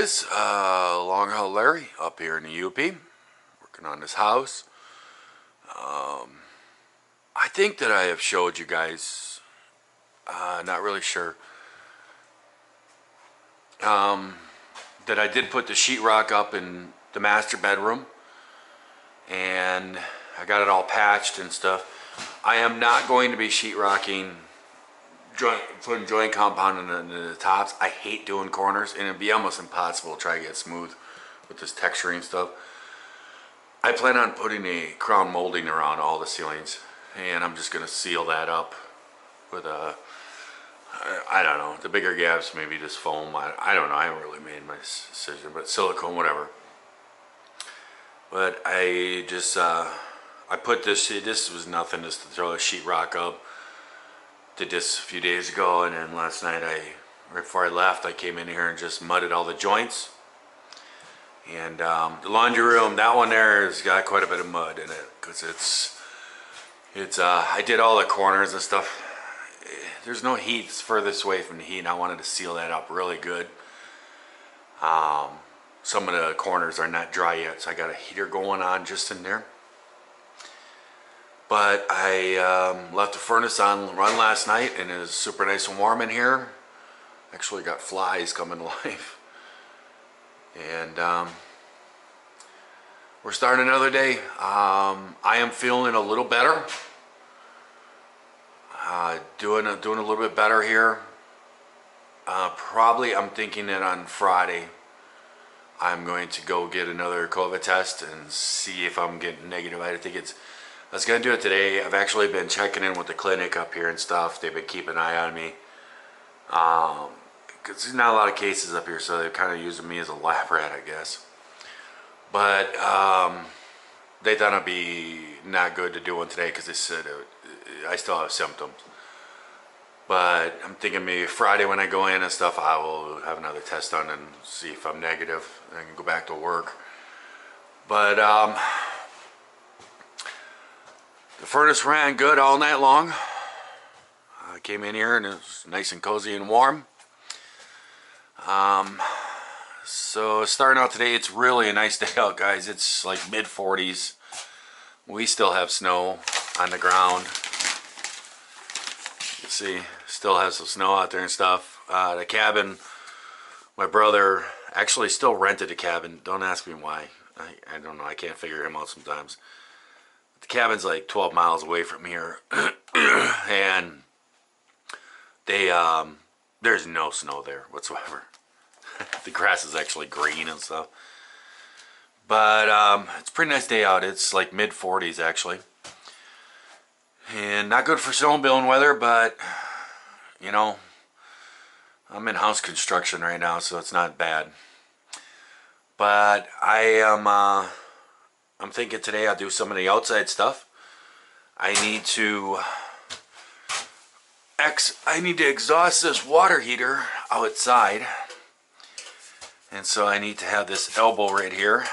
guys, LongHaul Larry up here in the UP, working on this house. I think that I have showed you guys, not really sure, that I did put the sheetrock up in the master bedroom, and I got it all patched and stuff. I am not going to be sheetrocking, putting joint compound in the tops. I hate doing corners, and it'd be almost impossible to try to get smooth with this texturing stuff. I plan on putting a crown molding around all the ceilings, and I'm just going to seal that up with a, I don't know, the bigger gaps, maybe just foam. I don't know, I haven't really made my decision, but silicone, whatever. But I just, I put this was nothing, just to throw a sheetrock up. Did this a few days ago, and then last night, right before I left, I came in here and just mudded all the joints. And the laundry room, that one there has got quite a bit of mud in it, because I did all the corners and stuff. There's no heat, it's furthest away from the heat, and I wanted to seal that up really good. Some of the corners are not dry yet, so I got a heater going on just in there. But I left the furnace on run last night, and it was super nice and warm in here. Actually got flies coming to life. And we're starting another day. I am feeling a little better. Doing a little bit better here. Probably I'm thinking that on Friday I'm going to go get another COVID test and see if I'm getting negative. I was going to do it today. I've actually been checking in with the clinic up here and stuff. They've been keeping an eye on me. Because there's not a lot of cases up here, so they're kind of using me as a lab rat, I guess. But they thought it'd be not good to do one today because they said I still have symptoms. But I'm thinking maybe Friday when I go in and stuff, I will have another test done and see if I'm negative. I can go back to work. But the furnace ran good all night long. I came in here and it was nice and cozy and warm. So starting out today, it's really a nice day out, guys. It's like mid-40s. We still have snow on the ground. You see, still has some snow out there and stuff. The cabin, my brother actually still rented a cabin. Don't ask me why. I don't know. I can't figure him out sometimes. The cabin's like 12 miles away from here. And there's no snow there whatsoever. The grass is actually green and stuff. But it's a pretty nice day out. It's like mid-40s actually. And not good for snowmobiling weather, but you know, I'm in house construction right now, so it's not bad. But I'm thinking today I'll do some of the outside stuff. I need to exhaust this water heater outside. And so I need to have this elbow right here.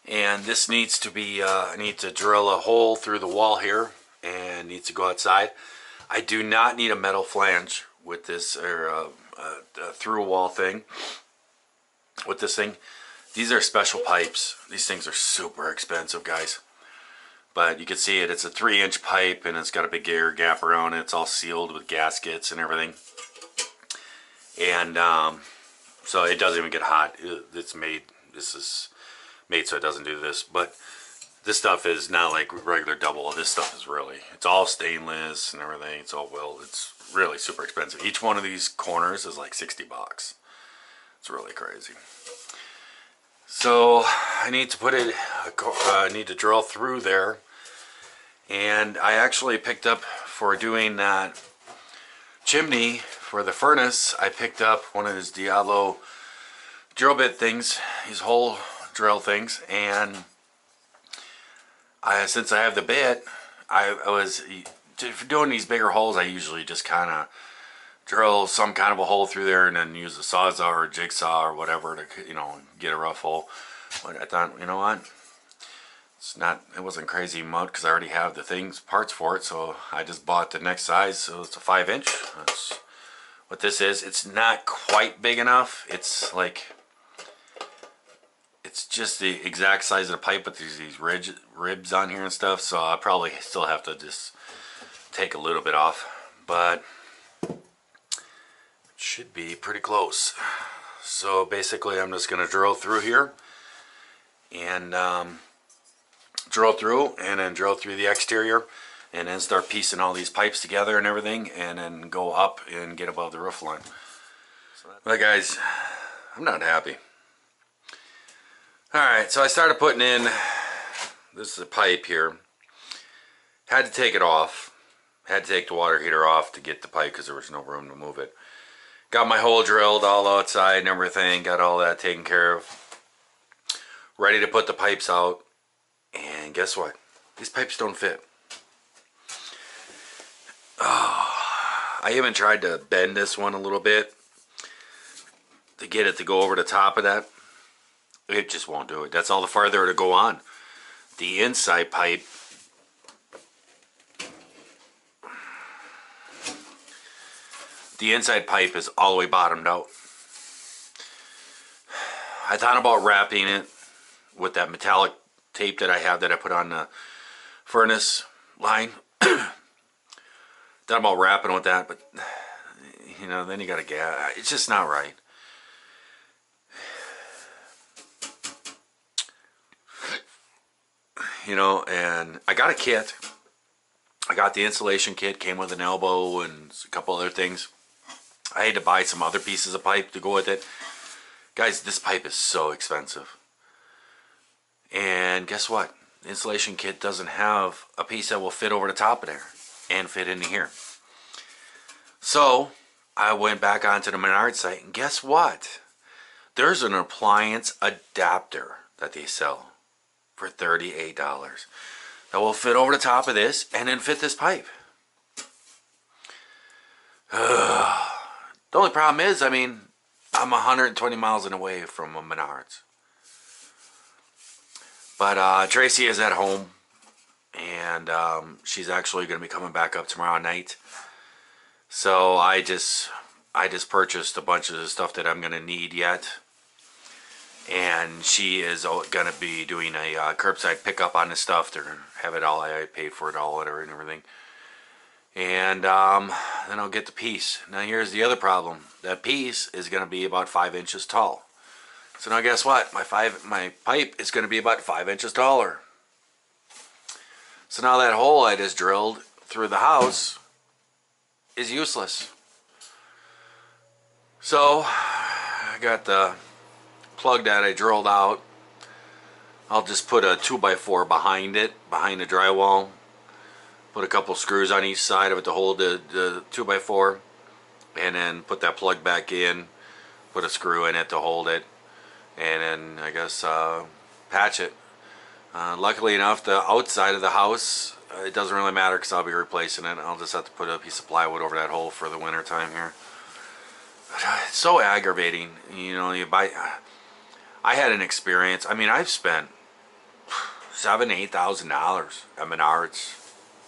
And this needs to be, I need to drill a hole through the wall here and needs to go outside. I do not need a metal flange with this, or a through wall thing with this thing. These are special pipes. These things are super expensive, guys. But you can see it, it's a 3-inch pipe and it's got a big air gap around it. It's all sealed with gaskets and everything. And so it doesn't even get hot. This is made so it doesn't do this. But this stuff is not like regular double. This stuff is really, it's all stainless and everything. It's all it's really super expensive. Each one of these corners is like 60 bucks. It's really crazy. So I need to put it, I need to drill through there. And I actually picked up, for doing that chimney for the furnace, I picked up one of his Diablo drill bit things, these hole drill things, and since I have the bit, I was doing these bigger holes. I usually just kind of drill some kind of a hole through there and then use a sawzall or a jigsaw or whatever to, you know, get a rough hole. But I thought, you know what, it wasn't crazy mud because I already have the parts for it, so I just bought the next size, so it's a 5-inch. That's what this is. It's not quite big enough. It's like, it's just the exact size of the pipe, but there's these ribs on here and stuff, so I probably still have to just take a little bit off, but it should be pretty close. So basically I'm just going to drill through here and drill through and then drill through the exterior and then start piecing all these pipes together and everything, and then go up and get above the roof line. But guys, I'm not happy. Alright, so I started putting in, this is a pipe here. Had to take it off. Had to take the water heater off to get the pipe because there was no room to move it. Got my hole drilled all outside and everything. Got all that taken care of. Ready to put the pipes out. And guess what? These pipes don't fit. Oh, I even tried to bend this one a little bit to get it to go over the top of that. It just won't do it. That's all the farther to go on. The inside pipe, is all the way bottomed out. I thought about wrapping it with that metallic tape that I have that I put on the furnace line. Thought about wrapping with that, but you know, then you got to gas. It's just not right. You know, and I got a kit. I got the insulation kit, came with an elbow and a couple other things. I had to buy some other pieces of pipe to go with it. Guys, this pipe is so expensive. And guess what? The insulation kit doesn't have a piece that will fit over the top of there and fit into here. So I went back onto the Menards site, and guess what? There's an appliance adapter that they sell for $38 that will fit over the top of this and then fit this pipe. The only problem is, I mean, I'm 120 miles away from a Menards. But Tracy is at home, and she's actually going to be coming back up tomorrow night. So I just purchased a bunch of the stuff that I'm going to need yet. And she is going to be doing a curbside pickup on this stuff. They're going to have it all. I paid for it all and everything. And then I'll get the piece. Now here's the other problem. That piece is going to be about 5 inches tall. So now guess what? My pipe is going to be about 5 inches taller. So now that hole I just drilled through the house is useless. So I got the plug that I drilled out. I'll just put a 2x4 behind it, behind the drywall. Put a couple screws on each side of it to hold the 2x4, and then put that plug back in, put a screw in it to hold it, and then I guess patch it. Luckily enough, the outside of the house, it doesn't really matter because I'll be replacing it. I'll just have to put a piece of plywood over that hole for the winter time here. But, it's so aggravating, you know. I had an experience. I mean, I've spent $7,000 to $8,000 at Menards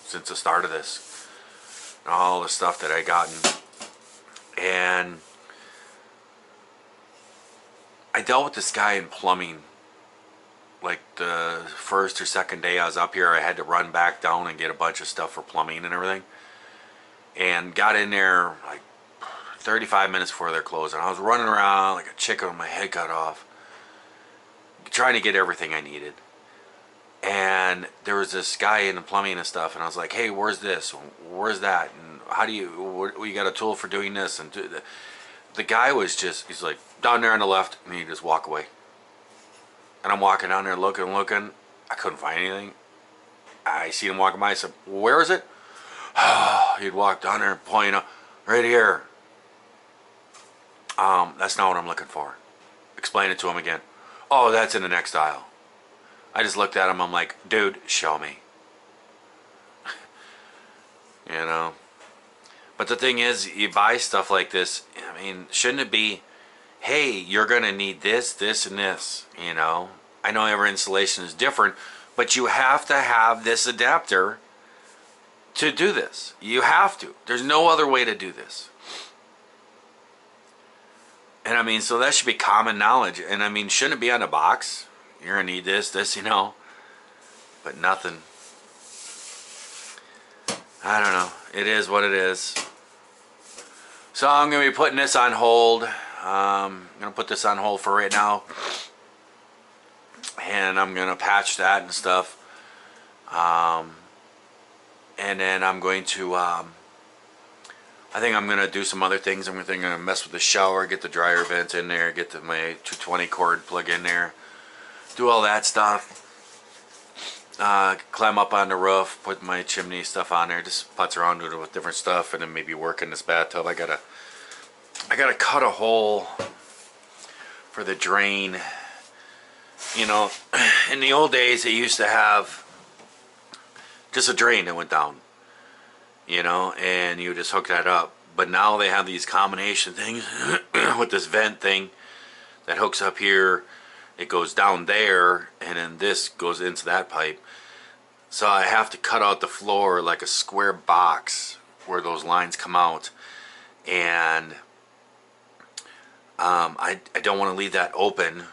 since the start of this, and all the stuff that I gotten. And I dealt with this guy in plumbing. Like the first or second day I was up here, I had to run back down and get a bunch of stuff for plumbing and everything. And got in there like 35 minutes before they're closing. I was running around like a chicken with my head cut off, trying to get everything I needed. And there was this guy in the plumbing and stuff, and I was like, hey, where's this? Where's that? And how do you got a tool for doing this? And the guy was just, he's like, down there on the left, and he'd just walk away. And I'm walking down there looking. I couldn't find anything. I seen him walking by. I said, where is it? He'd walk down there and point up, right here. That's not what I'm looking for. Explain it to him again. Oh, that's in the next aisle. I just looked at him. I'm like, dude, show me. You know. But the thing is, you buy stuff like this. I mean, shouldn't it be, hey, you're going to need this, this, and this, you know. I know every installation is different, but you have to have this adapter to do this. You have to. There's no other way to do this. And I mean, so that should be common knowledge. And I mean, shouldn't it be on the box? You're gonna need this, you know. But nothing. I don't know. It is what it is. So I'm gonna be putting this on hold. I'm gonna put this on hold for right now. And I'm gonna patch that and stuff. And then I'm going to, I think I'm going to do some other things. I'm going to mess with the shower, get the dryer vents in there, get my 220 cord plug in there, do all that stuff. Climb up on the roof, put my chimney stuff on there, just putz around with different stuff, and then maybe work in this bathtub. I gotta cut a hole for the drain. You know, in the old days, it used to have just a drain that went down, you know, and you just hook that up. But now they have these combination things with this vent thing that hooks up here, it goes down there, and then this goes into that pipe. So I have to cut out the floor like a square box where those lines come out, and I don't want to leave that open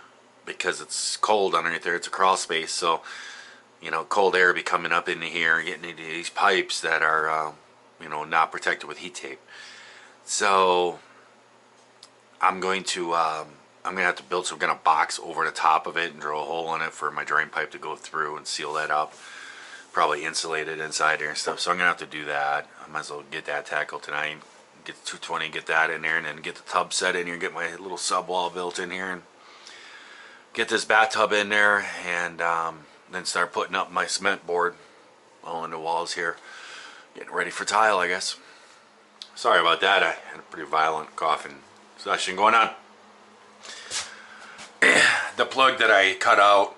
because it's cold underneath there. It's a crawl space, so you know, cold air be coming up into here and getting into these pipes that are, you know, not protected with heat tape. So I'm going to have to build some kind of box over the top of it and drill a hole in it for my drain pipe to go through and seal that up. Probably insulate it inside there and stuff. So I'm gonna have to do that. I might as well get that tackled tonight. Get the 220, get that in there, and then get the tub set in here, get my little sub wall built in here, and get this bathtub in there, and then start putting up my cement board all in the walls here. Getting ready for tile, I guess. Sorry about that. I had a pretty violent coughing session going on. The plug that I cut out,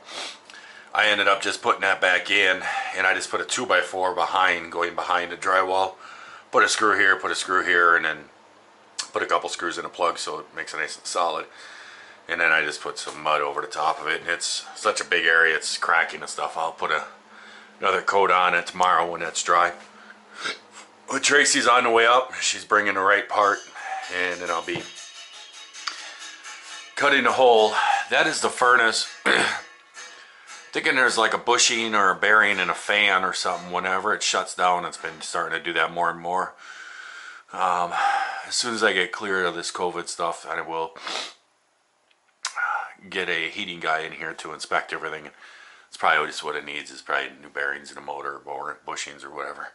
I ended up just putting that back in, and I just put a 2x4 behind, going behind the drywall. Put a screw here, and then put a couple screws in a plug so it makes it nice and solid. And then I just put some mud over the top of it, and it's such a big area, it's cracking and stuff. I'll put another coat on it tomorrow when that's dry. But Tracy's on the way up. She's bringing the right part, and then I'll be cutting the hole. That is the furnace. Thinking there's like a bushing or a bearing in a fan or something. Whenever it shuts down, it's been starting to do that more and more. As soon as I get clear of this COVID stuff, I will get a heating guy in here to inspect everything. It's probably just what it needs. Is probably new bearings in a motor or bushings or whatever.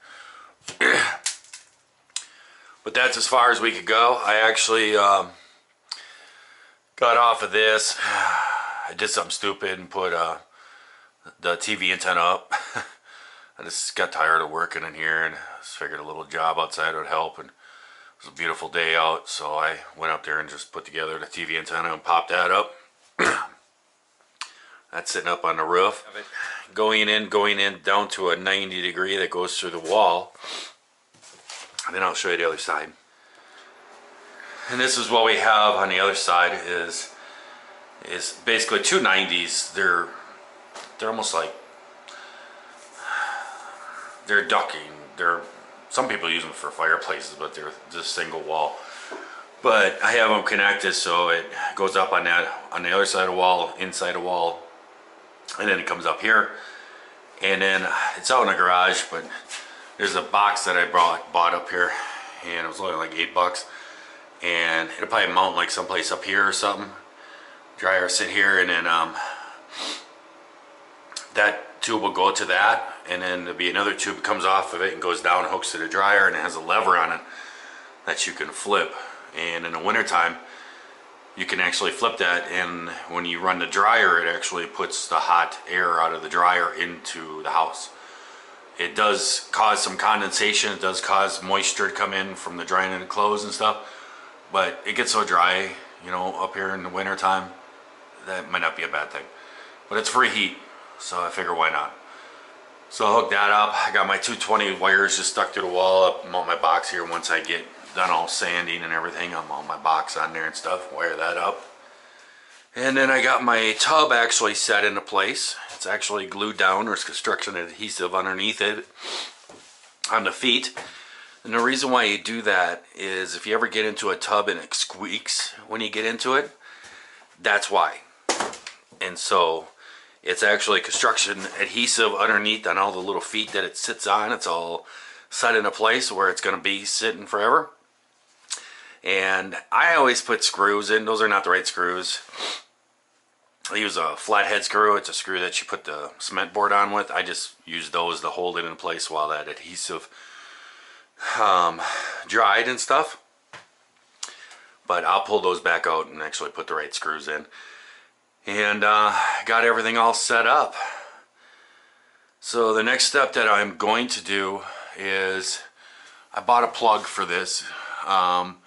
But that's as far as we could go. I actually got off of this. I did something stupid and put the TV antenna up. I just got tired of working in here and just figured a little job outside would help, and it was a beautiful day out, so I went up there and just put together the TV antenna and popped that up. That's sitting up on the roof. Going in down to a 90 degree that goes through the wall. And then I'll show you the other side. And this is what we have on the other side is basically two 90s. They're almost like they're ducking. Some people use them for fireplaces, but they're just single wall. But I have them connected so it goes up on the other side of the wall, inside the wall, and then it comes up here, and then it's out in the garage. But there's a box that I bought up here, and it was only like $8, and it'll probably mount like someplace up here or something. Dryer sit here, and then that tube will go to that, and then there'll be another tube that comes off of it and goes down, hooks to the dryer, and it has a lever on it that you can flip. And in the wintertime, you can actually flip that, and when you run the dryer, it actually puts the hot air out of the dryer into the house. It does cause some condensation. It does cause moisture to come in from the drying of the clothes and stuff, but it gets so dry, you know, up here in the wintertime, that might not be a bad thing. But it's free heat, so I figure why not. So I hooked that up. I got my 220 wires just stuck to the wall. I'll mount my box here once I get done all sanding and everything. I'll mount my box on there and stuff, wire that up. And then I got my tub actually set into place. It's actually glued down. There's construction adhesive underneath it on the feet. And the reason why you do that is if you ever get into a tub and it squeaks when you get into it, that's why. And so it's actually construction adhesive underneath on all the little feet that it sits on. It's all set in a place where it's going to be sitting forever. And I always put screws in. Those are not the right screws. I use a flathead screw. It's a screw that you put the cement board on with. I just use those to hold it in place while that adhesive dried and stuff. But I'll pull those back out and actually put the right screws in. And got everything all set up. So the next step that I'm going to do is I bought a plug for this. I'm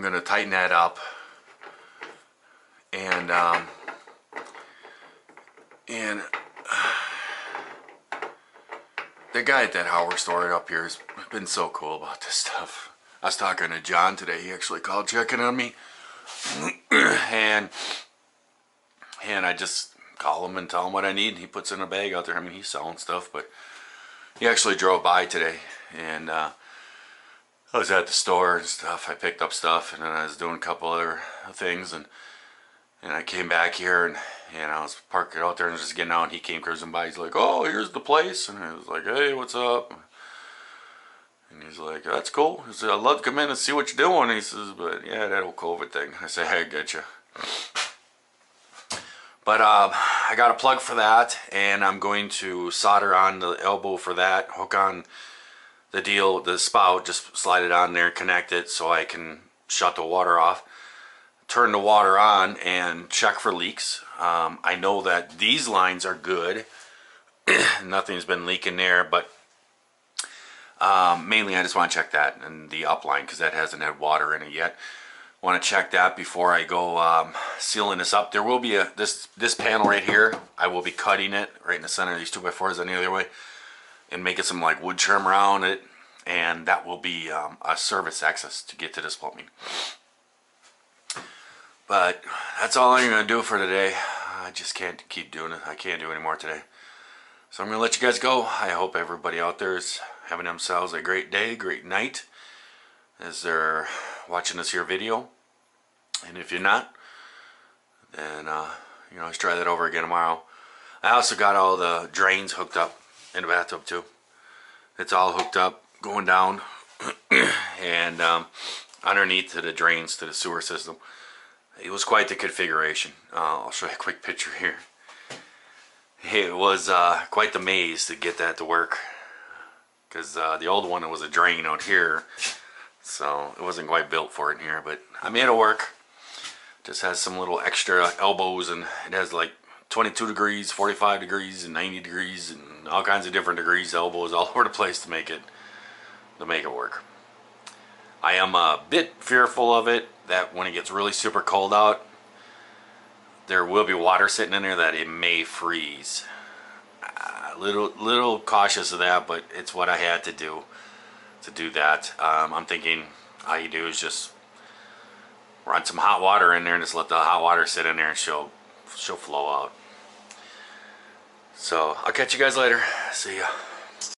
going to tighten that up. And the guy at that hardware store up here has been so cool about this stuff. I was talking to John today. He actually called checking on me. and I just call him and tell him what I need. He puts in a bag out there. I mean, he's selling stuff, but he actually drove by today. And I was at the store and stuff. I picked up stuff, and then I was doing a couple other things. And I came back here, and I was parking out there and just getting out, and he came cruising by. He's like, "Oh, here's the place." And I was like, "Hey, what's up?" And he's like, "That's cool." He said, "I'd love to come in and see what you're doing." He says, "But yeah, that whole COVID thing." I say, "Hey, I get you." But I got a plug for that, and I'm going to solder on the elbow for that, hook on the spout, just slide it on there, connect it so I can shut the water off, turn the water on, and check for leaks. I know that these lines are good. Nothing's been leaking there, but mainly I just want to check that and the up line because that hasn't had water in it yet. Want to check that before I go sealing this up. There will be this panel right here. I will be cutting it right in the center of these 2x4s on the other way and making some like wood trim around it, and that will be a service access to get to this plumbing. But that's all I'm going to do for today. I just can't keep doing it. I can't do any more today. So I'm going to let you guys go. I hope everybody out there is having themselves a great day, great night as they're watching this here video. And if you're not, then let's try that over again tomorrow. I also got all the drains hooked up in the bathtub too. It's all hooked up going down and underneath to the drains to the sewer system. It was quite the configuration. I'll show you a quick picture here. It was quite the maze to get that to work, because the old one, it was a drain out here, so it wasn't quite built for it in here, but I made it work. Just has some little extra elbows, and it has like 22 degrees, 45 degrees, and 90 degrees, and all kinds of different degrees, elbows all over the place to make it work. I am a bit fearful of it that when it gets really super cold out, there will be water sitting in there that it may freeze. Little cautious of that, but it's what I had to do that. I'm thinking all you do is just run some hot water in there and just let the hot water sit in there and she'll flow out. So I'll catch you guys later. See ya.